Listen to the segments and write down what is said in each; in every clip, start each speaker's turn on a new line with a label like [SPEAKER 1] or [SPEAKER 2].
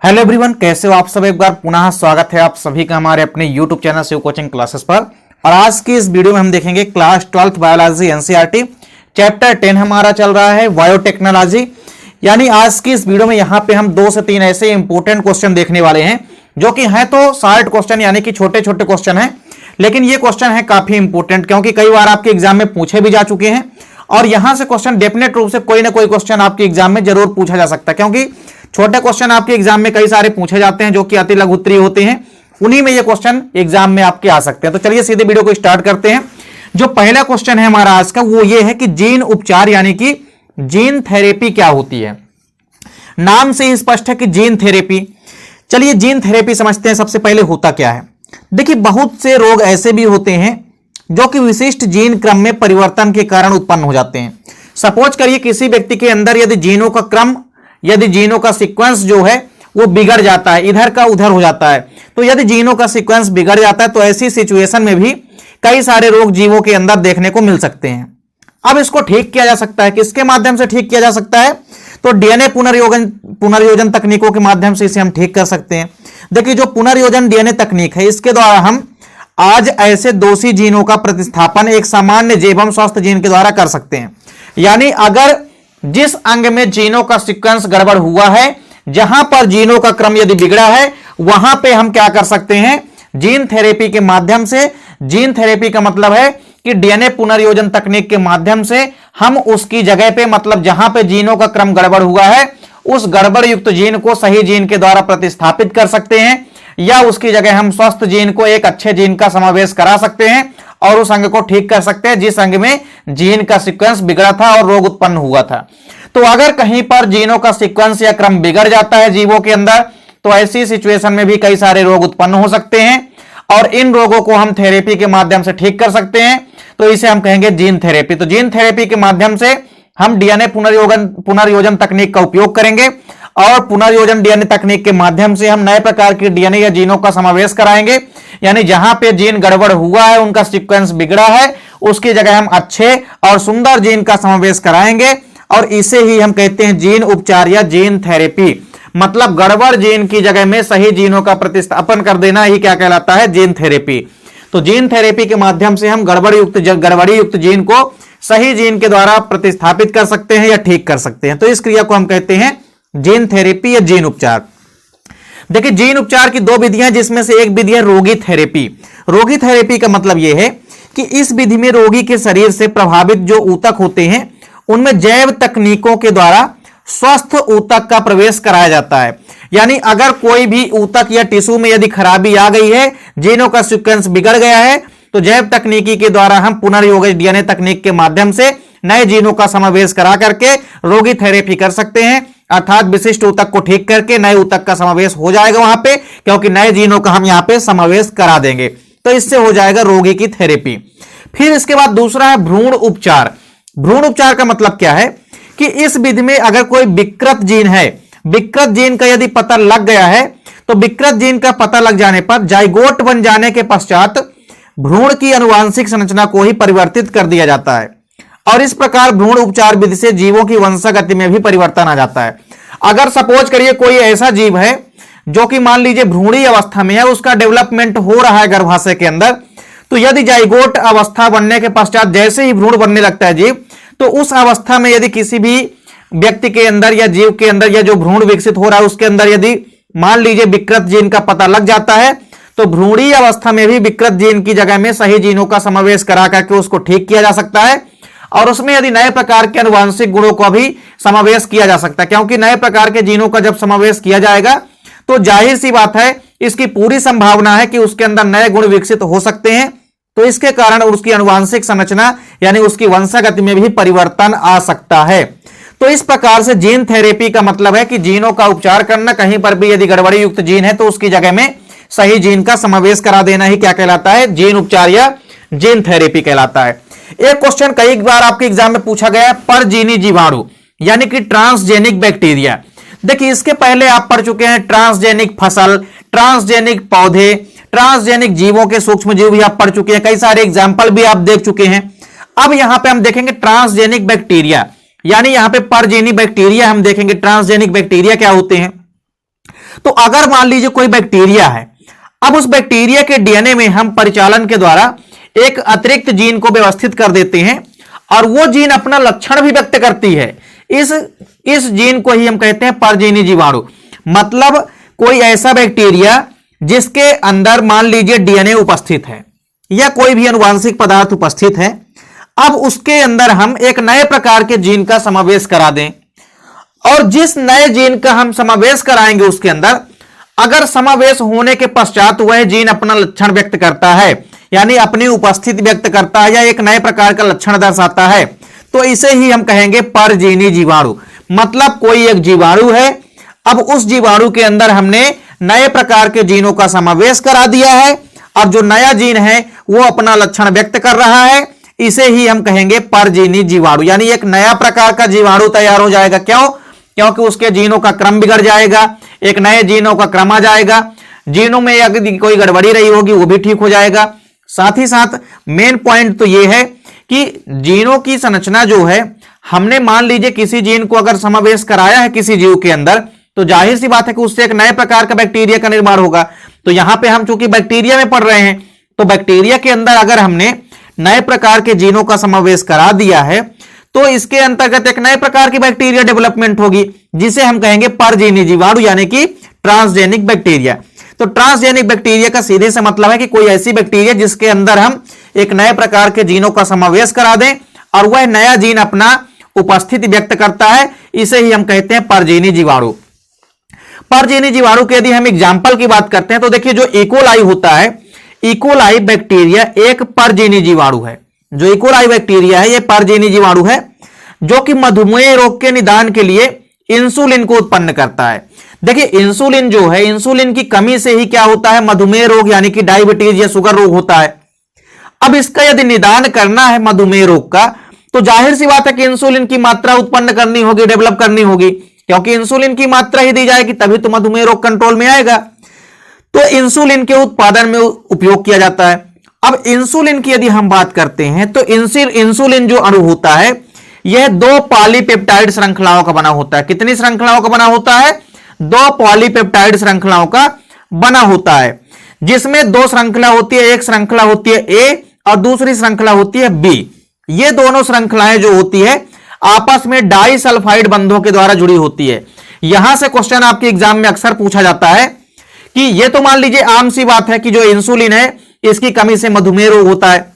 [SPEAKER 1] Hello everyone, कैसे हो आप सब। एक बार पुनः स्वागत है आप सभी का हमारे अपने YouTube channel Shiv coaching classes पर। और आज की इस वीडियो में हम देखेंगे class 12th biology NCERT chapter 10 हमारा चल रहा है बायोटेक्नोलॉजी। यानी आज की इस वीडियो में यहाँ पे हम 2 से 3 ऐसे इंपॉर्टेंट क्वेश्चन देखने वाले हैं जो कि हैं तो शॉर्ट क्वेश्चन यानी कि छोटे छोटे क्वेश्चन हैं, लेकिन ये क्वेश्चन है काफी इंपॉर्टेंट क्योंकि कई बार आपके एग्जाम में पूछे भी जा चुके हैं और यहां से क्वेश्चन डेफिनेट रूप से कोई ना कोई क्वेश्चन आपके एग्जाम में जरूर पूछा जा सकता है, क्योंकि छोटे क्वेश्चन आपके एग्जाम में कई सारे पूछे जाते हैं जो कि अति लघु उत्तरीय होते हैं, उन्हीं में ये क्वेश्चन एग्जाम में आपके आ सकते हैं। तो चलिए सीधे वीडियो को स्टार्ट करते हैं। जो पहला क्वेश्चन है हमारा आज का वो ये है कि जीन उपचार यानी कि जीन थेरेपी क्या होती है। नाम से ही स्पष्ट है कि जीन थेरेपी। चलिए जीन थेरेपी समझते हैं। सबसे पहले होता क्या है, देखिए बहुत से रोग ऐसे भी होते हैं जो कि विशिष्ट जीन क्रम में परिवर्तन के कारण उत्पन्न हो जाते हैं। सपोज करिए किसी व्यक्ति के अंदर यदि जीनों का क्रम, यदि जीनों का सीक्वेंस जो है वो बिगड़ जाता है, इधर का उधर हो जाता है, तो यदि जीनों का सीक्वेंस बिगड़ जाता है तो ऐसी सिचुएशन में भी कई सारे रोग जीवों के अंदर देखने को मिल सकते हैं। अब इसको ठीक किया जा सकता है, किसके माध्यम से ठीक किया जा सकता है, तो डीएनए पुनर्योजन तकनीकों के माध्यम से इसे हम ठीक कर सकते हैं। देखिए जो पुनर्योजन डीएनए तकनीक है इसके द्वारा हम आज ऐसे दोषी जीनों का प्रतिस्थापन एक सामान्य एवं स्वस्थ जीन के द्वारा कर सकते हैं। यानी अगर जिस अंग में जीनों का सीक्वेंस गड़बड़ हुआ है, जहां पर जीनों का क्रम यदि बिगड़ा है, वहां पे हम क्या कर सकते हैं, जीन थेरेपी के माध्यम से। जीन थेरेपी का मतलब है कि डीएनए पुनर्योजन तकनीक के माध्यम से हम उसकी जगह पे, मतलब जहां पे जीनों का क्रम गड़बड़ हुआ है, उस गड़बड़ युक्त जीन को सही जीन के द्वारा प्रतिस्थापित कर सकते हैं, या उसकी जगह हम स्वस्थ जीन को एक अच्छे जीन का समावेश करा सकते हैं और उस अंग को ठीक कर सकते हैं जिस अंग में जीन का सीक्वेंस बिगड़ा था और रोग उत्पन्न हुआ था। तो अगर कहीं पर जीनों का सीक्वेंस या क्रम बिगड़ जाता है जीवों के अंदर, तो ऐसी सिचुएशन में भी कई सारे रोग उत्पन्न हो सकते हैं और इन रोगों को हम थेरेपी के माध्यम से ठीक कर सकते हैं। तो इसे हम कहेंगे जीन थेरेपी। तो जीन थेरेपी के माध्यम से हम डीएनए पुनर्योजन तकनीक का उपयोग करेंगे और पुनर्योजन डीएनए तकनीक के माध्यम से हम नए प्रकार के डीएनए या जीनों का समावेश कराएंगे। यानी जहां पे जीन गड़बड़ हुआ है, उनका सीक्वेंस बिगड़ा है, उसकी जगह हम अच्छे और सुंदर जीन का समावेश कराएंगे और इसे ही हम कहते हैं जीन उपचार या जीन थेरेपी। मतलब गड़बड़ जीन की जगह में सही जीनों का प्रतिस्थापन कर देना ही क्या कहलाता है, जीन थेरेपी। तो जीन थेरेपी के माध्यम से हम गड़बड़ी युक्त जीन को सही जीन के द्वारा प्रतिस्थापित कर सकते हैं या ठीक कर सकते हैं। तो इस क्रिया को हम कहते हैं जीन थेरेपी या जीन उपचार। देखिए जीन उपचार की 2 विधियां, जिसमें से एक विधि है रोगी थेरेपी। रोगी थेरेपी का मतलब यह है कि इस विधि में रोगी के शरीर से प्रभावित जो ऊतक होते हैं उनमें जैव तकनीकों के द्वारा स्वस्थ ऊतक का प्रवेश कराया जाता है। यानी अगर कोई भी ऊतक या टिश्यू में यदि खराबी आ गई है, जीनों का सीक्वेंस बिगड़ गया है, तो जैव तकनीकी के द्वारा हम पुनर्योजी डीएनए तकनीक के माध्यम से नए जीनों का समावेश करा करके रोगी थेरेपी कर सकते हैं। अर्थात विशिष्ट ऊतक को ठीक करके नए ऊतक का समावेश हो जाएगा वहां पे, क्योंकि नए जीनों का हम यहां पे समावेश करा देंगे। तो इससे हो जाएगा रोगी की थेरेपी। फिर इसके बाद दूसरा है भ्रूण उपचार। भ्रूण उपचार का मतलब क्या है कि इस विधि में अगर कोई विकृत जीन है, विकृत जीन का यदि पता लग गया है, तो विकृत जीन का पता लग जाने पर जाइगोट बन जाने के पश्चात भ्रूण की आनुवांशिक संरचना को ही परिवर्तित कर दिया जाता है और इस प्रकार भ्रूण उपचार विधि से जीवों की वंशागति में भी परिवर्तन आ जाता है। अगर सपोज करिए कोई ऐसा जीव है जो कि मान लीजिए भ्रूणी अवस्था में है, उसका डेवलपमेंट हो रहा है गर्भाशय के अंदर, तो यदि जाइगोट अवस्था बनने के पश्चात जैसे ही भ्रूण बनने लगता है जीव, तो उस अवस्था में यदि किसी भी व्यक्ति के अंदर या जीव के अंदर या जो भ्रूण विकसित हो रहा है उसके अंदर यदि मान लीजिए विकृत जीन का पता लग जाता है, तो भ्रूणी अवस्था में भी विकृत जीन की जगह में सही जीनों का समावेश करा करके उसको ठीक किया जा सकता है और उसमें यदि नए प्रकार के आनुवांशिक गुणों का भी समावेश किया जा सकता है, क्योंकि नए प्रकार के जीनों का जब समावेश किया जाएगा तो जाहिर सी बात है इसकी पूरी संभावना है कि उसके अंदर नए गुण विकसित हो सकते हैं। तो इसके कारण उसकी आनुवांशिक संरचना यानी उसकी वंशागति में भी परिवर्तन आ सकता है। तो इस प्रकार से जीन थेरेपी का मतलब है कि जीनों का उपचार करना, कहीं पर भी यदि गड़बड़ी युक्त जीन है तो उसकी जगह में सही जीन का समावेश करा देना ही क्या कहलाता है, जीन उपचार या जीन थेरेपी कहलाता है। एक क्वेश्चन कई बार आपके एग्जाम में पूछा गया है, परजीवी जीवाणु यानी कि ट्रांसजेनिक बैक्टीरिया। देखिए इसके पहले आप पढ़ चुके हैं ट्रांसजेनिक फसल, ट्रांसजेनिक पौधे, ट्रांसजेनिक जीवों के सूक्ष्म जीव भी आप पढ़ चुके हैं, कई सारे एग्जाम्पल भी आप देख चुके हैं। अब यहां पे हम देखेंगे ट्रांसजेनिक बैक्टीरिया, यानी यहां पे परजीवी बैक्टीरिया हम देखेंगे। ट्रांसजेनिक बैक्टीरिया क्या होते हैं, तो अगर मान लीजिए कोई बैक्टीरिया है, अब उस बैक्टीरिया के डीएनए में हम परिचालन के द्वारा एक अतिरिक्त जीन को व्यवस्थित कर देते हैं और वो जीन अपना लक्षण भी व्यक्त करती है। इस जीन को ही हम कहते हैं परजीवी जीवाणु। मतलब कोई ऐसा बैक्टीरिया जिसके अंदर मान लीजिए डीएनए उपस्थित है या कोई भी आनुवांशिक पदार्थ उपस्थित है, अब उसके अंदर हम एक नए प्रकार के जीन का समावेश करा दें और जिस नए जीन का हम समावेश कराएंगे उसके अंदर अगर समावेश होने के पश्चात वह जीन अपना लक्षण व्यक्त करता है, यानी अपनी उपस्थिति व्यक्त करता है या एक नए प्रकार का लक्षण दर्शाता है, तो इसे ही हम कहेंगे परजीवी जीवाणु। मतलब कोई एक जीवाणु है, अब उस जीवाणु के अंदर हमने नए प्रकार के जीनों का समावेश करा दिया है, अब जो नया जीन है वो अपना लक्षण व्यक्त कर रहा है, इसे ही हम कहेंगे परजीवी जीवाणु। यानी एक नया प्रकार का जीवाणु तैयार हो जाएगा। क्यों? क्योंकि उसके जीनों का क्रम बिगड़ जाएगा, एक नए जीनों का क्रम आ जाएगा, जीनों में अगर कोई गड़बड़ी रही होगी वो भी ठीक हो जाएगा। साथ ही साथ मेन पॉइंट तो ये है कि जीनों की संरचना जो है, हमने मान लीजिए किसी जीन को अगर समावेश कराया है किसी जीव के अंदर, तो जाहिर सी बात है कि उससे एक नए प्रकार का बैक्टीरिया का निर्माण होगा। तो यहां पे हम चूंकि बैक्टीरिया में पढ़ रहे हैं, तो बैक्टीरिया के अंदर अगर हमने नए प्रकार के जीनों का समावेश करा दिया है तो इसके अंतर्गत एक नए प्रकार की बैक्टीरिया डेवलपमेंट होगी, जिसे हम कहेंगे परजीवी जीवाणु यानी कि ट्रांसजेनिक बैक्टीरिया। तो ट्रांसजेनिक बैक्टीरिया का सीधे से मतलब है कि कोई ऐसी बैक्टीरिया जिसके अंदर हम एक नए प्रकार के जीनों का समावेश करा दें और वह नया जीन अपना उपस्थिति व्यक्त करता है, इसे ही हम कहते हैं परजीवी जीवाणु। परजीवी जीवाणु के यदि हम एग्जाम्पल की बात करते हैं तो देखिए, जो इकोलाई होता है, इकोलाई बैक्टीरिया एक परजीवी जीवाणु है। जो इकोलाई बैक्टीरिया है, यह परजीवी जीवाणु है जो कि मधुमेह रोग के निदान के लिए इंसुलिन को उत्पन्न करता है। देखिए, इंसुलिन जो है, इंसुलिन की कमी से ही क्या होता है, मधुमेह रोग यानी कि डायबिटीज या शुगर रोग होता है। अब इसका यदि निदान करना है मधुमेह रोग का, तो जाहिर सी बात है कि इंसुलिन की मात्रा उत्पन्न करनी होगी, डेवलप करनी होगी, क्योंकि इंसुलिन की मात्रा ही दी जाएगी तभी तो मधुमेह रोग कंट्रोल में आएगा। तो इंसुलिन के उत्पादन में उपयोग किया जाता है। अब इंसुलिन की यदि हम बात करते हैं तो इंसुलिन जो अणु होता है, यह 2 पॉलीपेप्टाइड श्रृंखलाओं का बना होता है। कितनी श्रृंखलाओं का बना होता है? 2 पॉलीपेप्टाइड श्रृंखलाओं का बना होता है, जिसमें 2 श्रृंखला होती है। एक श्रृंखला होती है ए और दूसरी श्रृंखला होती है बी। ये दोनों श्रृंखलाएं जो होती है आपस में डाइसल्फाइड बंधों के द्वारा जुड़ी होती है। यहां से क्वेश्चन आपके एग्जाम में अक्सर पूछा जाता है कि ये तो मान लीजिए आम सी बात है कि जो इंसुलिन है इसकी कमी से मधुमेह रोग होता है,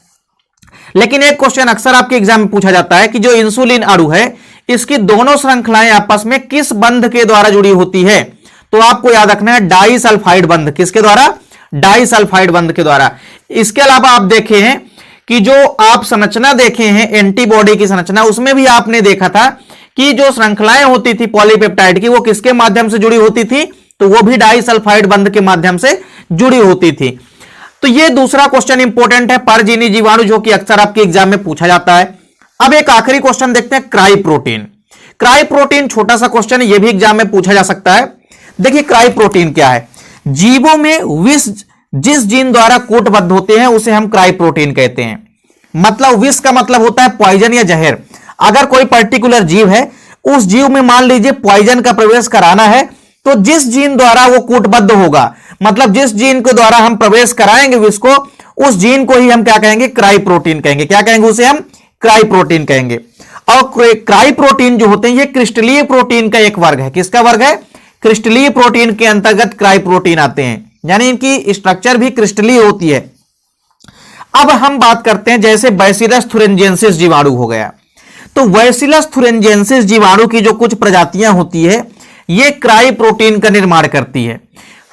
[SPEAKER 1] लेकिन एक क्वेश्चन अक्सर आपके एग्जाम में पूछा जाता है कि जो इंसुलिन अणु है इसकी दोनों श्रृंखलाएं आपस में किस बंध के द्वारा जुड़ी होती है? तो आपको याद रखना है डाइसल्फाइड बंध। किसके द्वारा? डाइसल्फाइड बंध के द्वारा। इसके अलावा आप देखे हैं कि जो आप संरचना देखे हैं एंटीबॉडी की संरचना, उसमें भी आपने देखा था कि जो श्रृंखलाएं होती थी पॉलीपेप्टाइड की, वो किसके माध्यम से जुड़ी होती थी? तो वो भी डाइसल्फाइड बंध के माध्यम से जुड़ी होती थी। तो ये दूसरा क्वेश्चन इंपॉर्टेंट है, परजीवी जीवाणु, जो कि अक्सर आपके एग्जाम में पूछा जाता है। अब एक आखिरी क्वेश्चन देखते हैं, क्राई प्रोटीन। क्राई प्रोटीन छोटा सा क्वेश्चन है, यह भी एग्जाम में पूछा जा सकता है। देखिए, क्राई प्रोटीन क्या है? जीवों में विष जिस जीन द्वारा कूटबद्ध होते हैं उसे हम क्राई प्रोटीन कहते हैं। मतलब विष का मतलब होता है पॉइजन या जहर। अगर कोई पर्टिकुलर जीव है, उस जीव में मान लीजिए पॉइजन का प्रवेश कराना है, तो जिस जीन द्वारा वो कूटबद्ध होगा, मतलब जिस जीन के द्वारा हम प्रवेश कराएंगे विष को, उस जीन को ही हम क्या कहेंगे? क्राई प्रोटीन कहेंगे। क्या कहेंगे? उसे हम क्राई प्रोटीन कहेंगे। और क्राई प्रोटीन जो होते हैं ये क्रिस्टलीय प्रोटीन का एक वर्ग है। किसका वर्ग है? क्रिस्टलीय प्रोटीन के अंतर्गत क्राई प्रोटीन आते हैं, यानी इनकी स्ट्रक्चर भी क्रिस्टलीय होती है। अब हम बात करते हैं जैसे बैसिलस थुरिंजियंसिस जीवाणु हो गया, तो बैसिलस थुरिंजियंसिस जीवाणु की जो कुछ प्रजातियां होती है ये क्राई प्रोटीन का निर्माण करती है।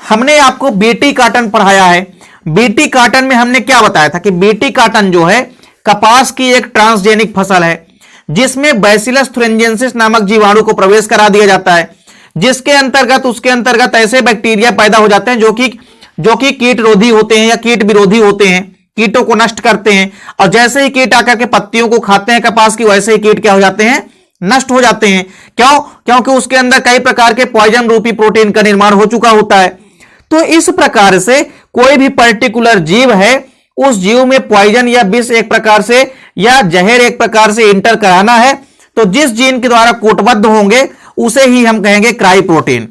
[SPEAKER 1] हमने आपको बीटी काटन पढ़ाया है। बीटी काटन में हमने क्या बताया था कि बीटी काटन जो है कपास की एक ट्रांसजेनिक फसल है, जिसमें बैसिलस थुरिंजियंसिस नामक जीवाणु को प्रवेश करा दिया जाता है, जिसके अंतर्गत उसके अंतर्गत ऐसे बैक्टीरिया पैदा हो जाते हैं जो कि कीटरोधी होते हैं या कीट विरोधी होते हैं, कीटों को नष्ट करते हैं। और जैसे ही कीट आकर के पत्तियों को खाते हैं कपास की, वैसे ही कीट क्या हो जाते हैं? नष्ट हो जाते हैं। क्यों? क्योंकि उसके अंदर कई प्रकार के पॉइजन रूपी प्रोटीन का निर्माण हो चुका होता है। तो इस प्रकार से कोई भी पर्टिकुलर जीव है, उस जीव में पॉइजन या विष एक प्रकार से या जहर एक प्रकार से इंटर कराना है, तो जिस जीन के द्वारा कूटबद्ध होंगे उसे ही हम कहेंगे क्राई प्रोटीन।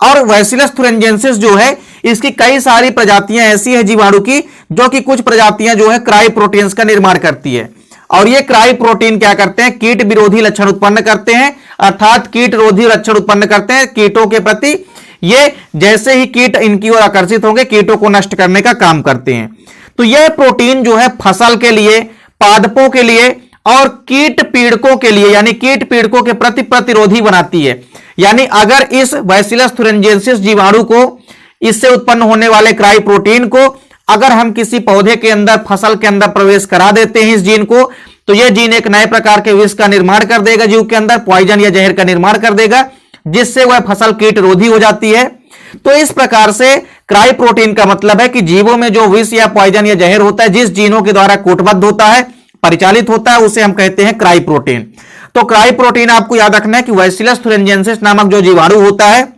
[SPEAKER 1] और बैसिलस thuringiensis जो है इसकी कई सारी प्रजातियां ऐसी है जीवाणु की जो कि कुछ प्रजातियां जो है क्राई प्रोटीन्स का निर्माण करती है। और ये क्राई प्रोटीन क्या करते हैं, कीट विरोधी लक्षण उत्पन्न करते हैं, अर्थात कीट रोधी लक्षण उत्पन्न करते हैं कीटों के प्रति। ये जैसे ही कीट इनकी ओर आकर्षित होंगे कीटों को नष्ट करने का काम करते हैं। तो यह प्रोटीन जो है फसल के लिए, पादपों के लिए और कीट पीड़कों के लिए यानी कीट पीड़कों के प्रति प्रतिरोधी बनाती है। यानी अगर इस बैसिलस thuringiensis जीवाणु को, इससे उत्पन्न होने वाले क्राई प्रोटीन को अगर हम किसी पौधे के अंदर, फसल के अंदर प्रवेश करा देते हैं इस जीन को, तो यह जीन एक नए प्रकार के विष का निर्माण कर देगा, जीव के अंदर पॉइजन या जहर का निर्माण कर देगा, जिससे वह फसल कीट रोधी हो जाती है। तो इस प्रकार से क्राई प्रोटीन का मतलब है कि जीवों में जो विष या पॉइजन या जहर होता है, जिस जीनों के द्वारा कूटबद्ध होता है, परिचालित होता है, उसे हम कहते हैं क्राई प्रोटीन। तो क्राई प्रोटीन आपको याद रखना है कि बैसिलस thuringiensis नामक जो जीवाणु होता है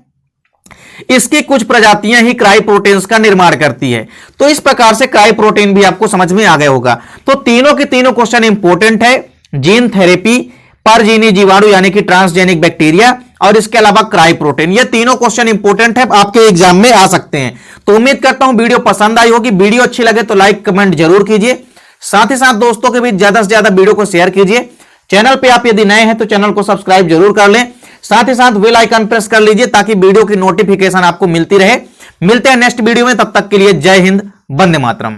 [SPEAKER 1] इसकी कुछ प्रजातियां ही क्राई प्रोटीन्स का निर्माण करती है। तो इस प्रकार से क्राई प्रोटीन भी आपको समझ में आ गया होगा। तो तीनों के तीनों क्वेश्चन इंपॉर्टेंट है, जीन थेरेपी, परजीवी जीवाणु यानी कि ट्रांसजेनिक बैक्टीरिया और इसके अलावा क्राई प्रोटीन, ये तीनों क्वेश्चन इंपॉर्टेंट है, आपके एग्जाम में आ सकते हैं। तो उम्मीद करता हूं वीडियो पसंद आई होगी। वीडियो अच्छी लगे तो लाइक कमेंट जरूर कीजिए, साथ ही साथ दोस्तों के बीच ज्यादा से ज्यादा वीडियो को शेयर कीजिए। चैनल पे आप यदि नए हैं तो चैनल को सब्सक्राइब जरूर कर लें, साथ ही साथ बेल आइकन प्रेस कर लीजिए ताकि वीडियो की नोटिफिकेशन आपको मिलती रहे। मिलते हैं नेक्स्ट वीडियो में, तब तक के लिए जय हिंद, वंदे मातरम।